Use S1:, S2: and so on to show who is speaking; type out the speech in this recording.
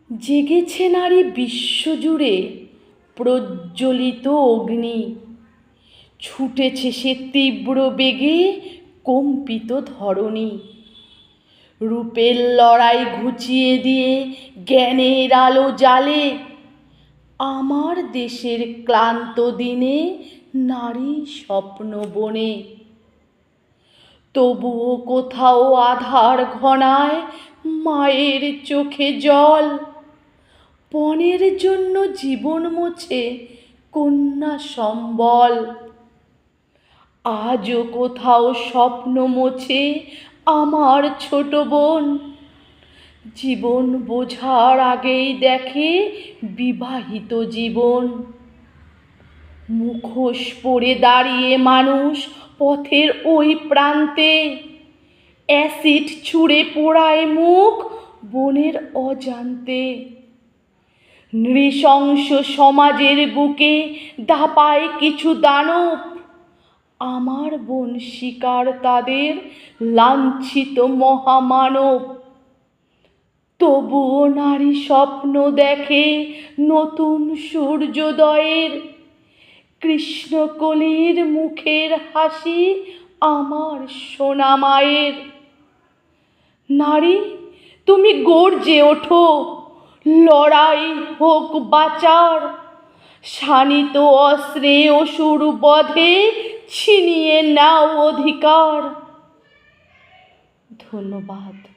S1: জেগেছে নারী বিশ্বজুড়ে প্রজ্বলিত অগ্নি, ছুটেছে সে তীব্র বেগে কম্পিত ধরণী। রূপের লড়াই ঘুচিয়ে দিয়ে জ্ঞানের আলো জ্বালে, আমার দেশের ক্লান্ত দিনে নারী স্বপ্ন বনে। তবুও কোথাও আধার ঘনায় মায়ের চোখে জল, পণের জন্য জীবন মোছে কন্যা সম্বল। আজও কোথাও স্বপ্ন মোছে আমার ছোট বোন, জীবন বোঝার আগেই দেখে বিবাহিত জীবন। মুখোশ পরে দাঁড়িয়ে মানুষ পথের ওই প্রান্তে, অ্যাসিড ছুঁড়ে পোড়ায় মুখ বোনের অজান্তে। নৃশংস সমাজের বুকে দাপায় কিছু দানব, আমার বোন শিকার তাদের লাঞ্ছিত মহামানব। তবুও নারী স্বপ্ন দেখে নতুন সূর্যোদয়ের, কৃষ্ণকলির মুখের হাসি আমার সোনা মায়ের। নারী তুমি গর্জে ওঠো, লড়াই হোক বাঁচার, শানিত অস্ত্রে অসুর বধে ছিনিয়ে নাও অধিকার। ধন্যবাদ।